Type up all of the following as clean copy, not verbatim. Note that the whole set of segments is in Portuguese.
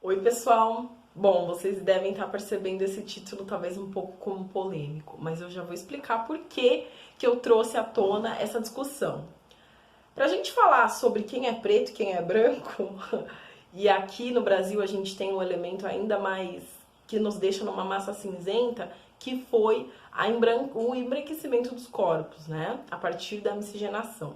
Oi, pessoal! Bom, vocês devem estar percebendo esse título talvez um pouco como polêmico, mas eu já vou explicar por que eu trouxe à tona essa discussão. Para a gente falar sobre quem é preto e quem é branco, e aqui no Brasil a gente tem um elemento ainda mais que nos deixa numa massa cinzenta, que foi o embranquecimento dos corpos, né? A partir da miscigenação.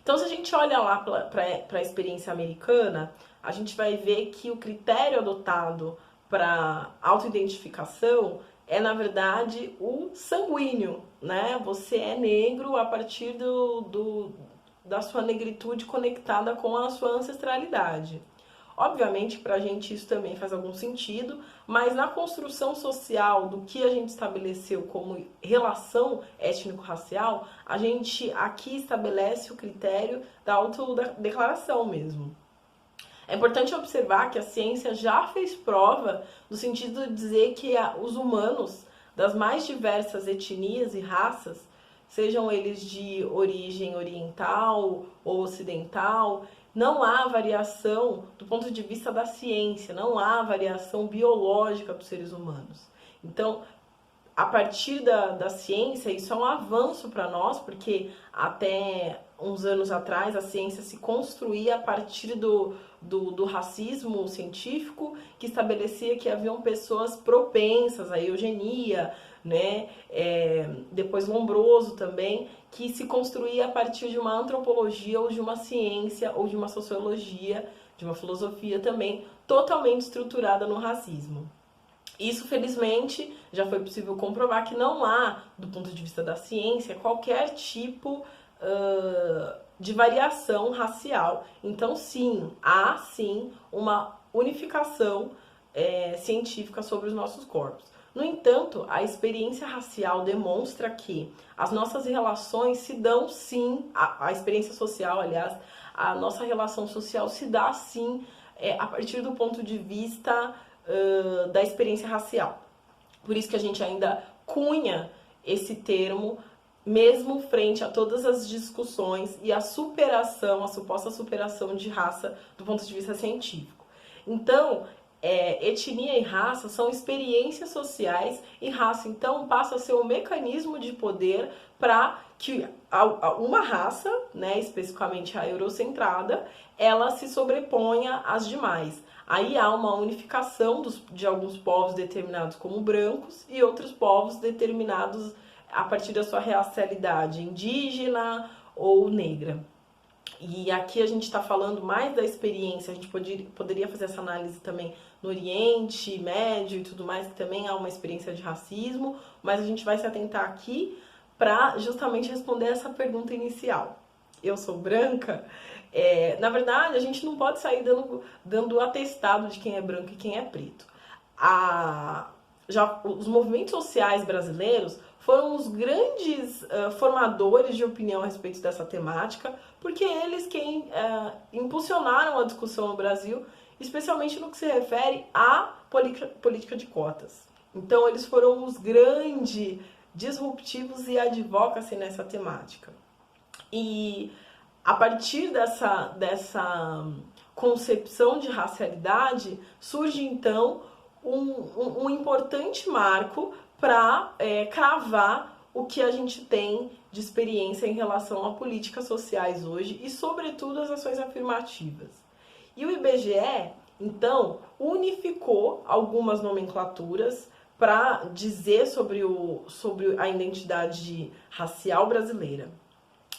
Então, se a gente olha lá para a experiência americana, a gente vai ver que o critério adotado para autoidentificação é, na verdade, o sanguíneo, né? Você é negro a partir da sua negritude conectada com a sua ancestralidade. Obviamente, para a gente isso também faz algum sentido, mas na construção social do que a gente estabeleceu como relação étnico-racial, a gente aqui estabelece o critério da autodeclaração mesmo. É importante observar que a ciência já fez prova no sentido de dizer que os humanos das mais diversas etnias e raças, sejam eles de origem oriental ou ocidental, não há variação do ponto de vista da ciência, não há variação biológica dos seres humanos. Então, a partir da ciência, isso é um avanço para nós, porque até uns anos atrás a ciência se construía a partir do racismo científico, que estabelecia que haviam pessoas propensas à eugenia, né? Depois Lombroso também, que se construía a partir de uma antropologia ou de uma ciência ou de uma sociologia, de uma filosofia também totalmente estruturada no racismo. Isso, felizmente, já foi possível comprovar que não há, do ponto de vista da ciência, qualquer tipo de variação racial. Então, sim, há sim uma unificação científica sobre os nossos corpos. No entanto, a experiência racial demonstra que as nossas relações se dão sim, a experiência social, aliás, a nossa relação social se dá sim a partir do ponto de vista da experiência racial. Por isso que a gente ainda cunha esse termo, mesmo frente a todas as discussões e a superação, a suposta superação de raça do ponto de vista científico. Então, etnia e raça são experiências sociais e raça, então, passa a ser um mecanismo de poder para que uma raça, né, especificamente a eurocentrada, ela se sobreponha às demais. Aí há uma unificação de alguns povos determinados como brancos e outros povos determinados a partir da sua racialidade indígena ou negra. E aqui a gente está falando mais da experiência, a gente poderia fazer essa análise também no Oriente Médio e tudo mais, que também há uma experiência de racismo, mas a gente vai se atentar aqui para justamente responder essa pergunta inicial. Eu sou branca? Na verdade, a gente não pode sair dando atestado de quem é branco e quem é preto. Já os movimentos sociais brasileiros foram os grandes formadores de opinião a respeito dessa temática, porque eles quem impulsionaram a discussão no Brasil, especialmente no que se refere à política de cotas. Então, eles foram os grandes disruptivos e advocacy nessa temática. E a partir dessa concepção de racialidade, surge então um importante marco para cravar o que a gente tem de experiência em relação a políticas sociais hoje e, sobretudo, as ações afirmativas. E o IBGE, então, unificou algumas nomenclaturas para dizer sobre a identidade racial brasileira.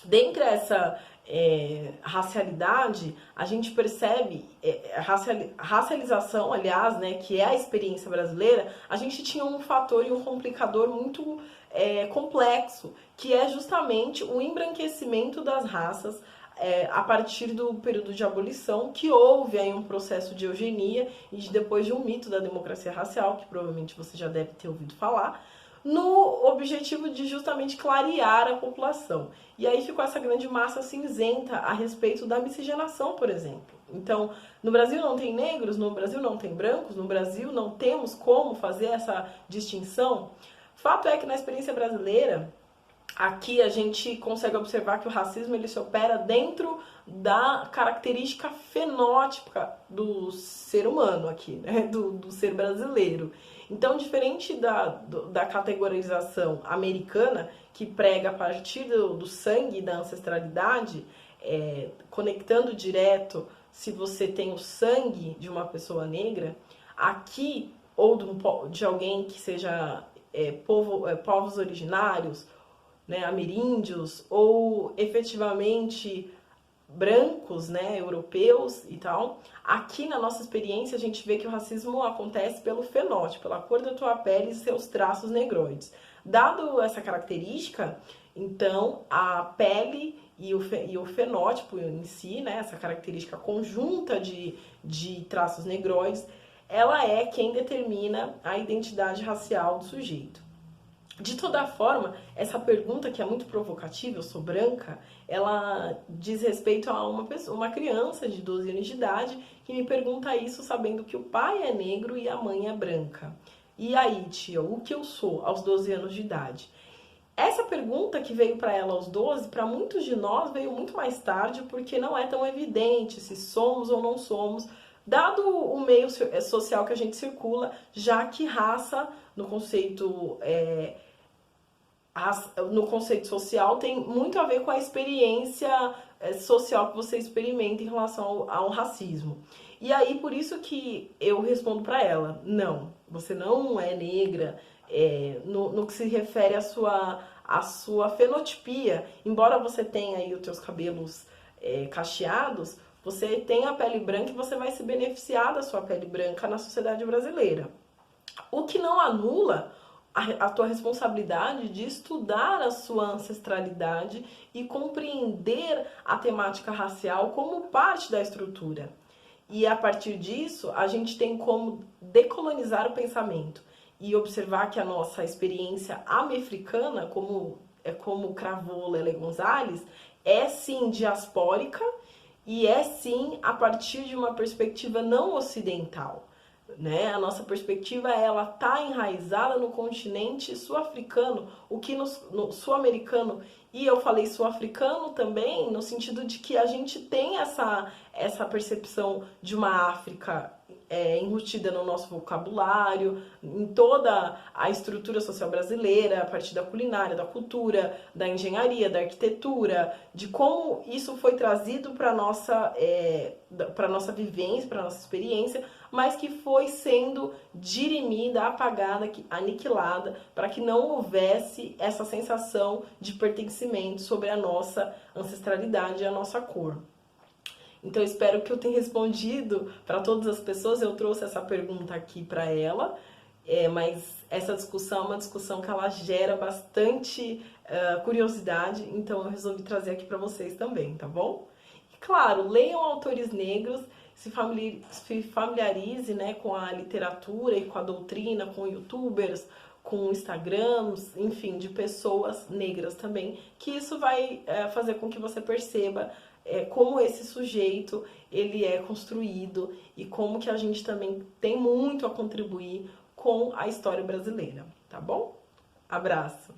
Dentre essa racialidade, a gente percebe racialização, aliás, né, que é a experiência brasileira, a gente tinha um fator e um complicador muito complexo, que é justamente o embranquecimento das raças a partir do período de abolição, que houve aí um processo de eugenia e depois de um mito da democracia racial, que provavelmente você já deve ter ouvido falar, no objetivo de justamente clarear a população. E aí ficou essa grande massa cinzenta a respeito da miscigenação, por exemplo. Então, no Brasil não tem negros, no Brasil não tem brancos, no Brasil não temos como fazer essa distinção. Fato é que na experiência brasileira, aqui a gente consegue observar que o racismo ele se opera dentro da característica fenótipa do ser humano aqui, né? Do ser brasileiro. Então, diferente da categorização americana, que prega a partir do sangue e da ancestralidade, conectando direto se você tem o sangue de uma pessoa negra, aqui, ou de alguém que seja povos originários, né, ameríndios, ou efetivamente brancos, né, europeus e tal, aqui na nossa experiência a gente vê que o racismo acontece pelo fenótipo, pela cor da tua pele e seus traços negroides. Dado essa característica, então a pele e o fenótipo em si, né, essa característica conjunta de traços negroides, ela é quem determina a identidade racial do sujeito. De toda forma, essa pergunta que é muito provocativa, eu sou branca, ela diz respeito a uma criança de 12 anos de idade que me pergunta isso sabendo que o pai é negro e a mãe é branca. E aí, tia, o que eu sou aos 12 anos de idade? Essa pergunta que veio para ela aos 12, para muitos de nós veio muito mais tarde, porque não é tão evidente se somos ou não somos, dado o meio social que a gente circula, já que raça, no conceito social, tem muito a ver com a experiência social que você experimenta em relação ao racismo. E aí, por isso que eu respondo para ela, não, você não é negra, no que se refere à sua fenotipia. Embora você tenha aí os teus cabelos cacheados, você tem a pele branca e você vai se beneficiar da sua pele branca na sociedade brasileira. O que não anula a tua responsabilidade de estudar a sua ancestralidade e compreender a temática racial como parte da estrutura. E a partir disso, a gente tem como decolonizar o pensamento e observar que a nossa experiência americana, como cravou Lele Gonzalez, é sim diaspórica e é sim a partir de uma perspectiva não ocidental. Né? A nossa perspectiva ela tá enraizada no continente sul-africano, o que no sul-americano, e eu falei sul-africano também no sentido de que a gente tem essa percepção de uma África embutida no nosso vocabulário, em toda a estrutura social brasileira, a partir da culinária, da cultura, da engenharia, da arquitetura, de como isso foi trazido para a nossa vivência, para a nossa experiência, mas que foi sendo dirimida, apagada, aniquilada, para que não houvesse essa sensação de pertencimento sobre a nossa ancestralidade e a nossa cor. Então, eu espero que eu tenha respondido para todas as pessoas. Eu trouxe essa pergunta aqui para ela, mas essa discussão é uma discussão que ela gera bastante curiosidade, então eu resolvi trazer aqui para vocês também, tá bom? E, claro, leiam autores negros, se familiarize, né, com a literatura e com a doutrina, com youtubers, com Instagrams, enfim, de pessoas negras também, que isso vai fazer com que você perceba como esse sujeito ele é construído e como que a gente também tem muito a contribuir com a história brasileira, tá bom? Abraço!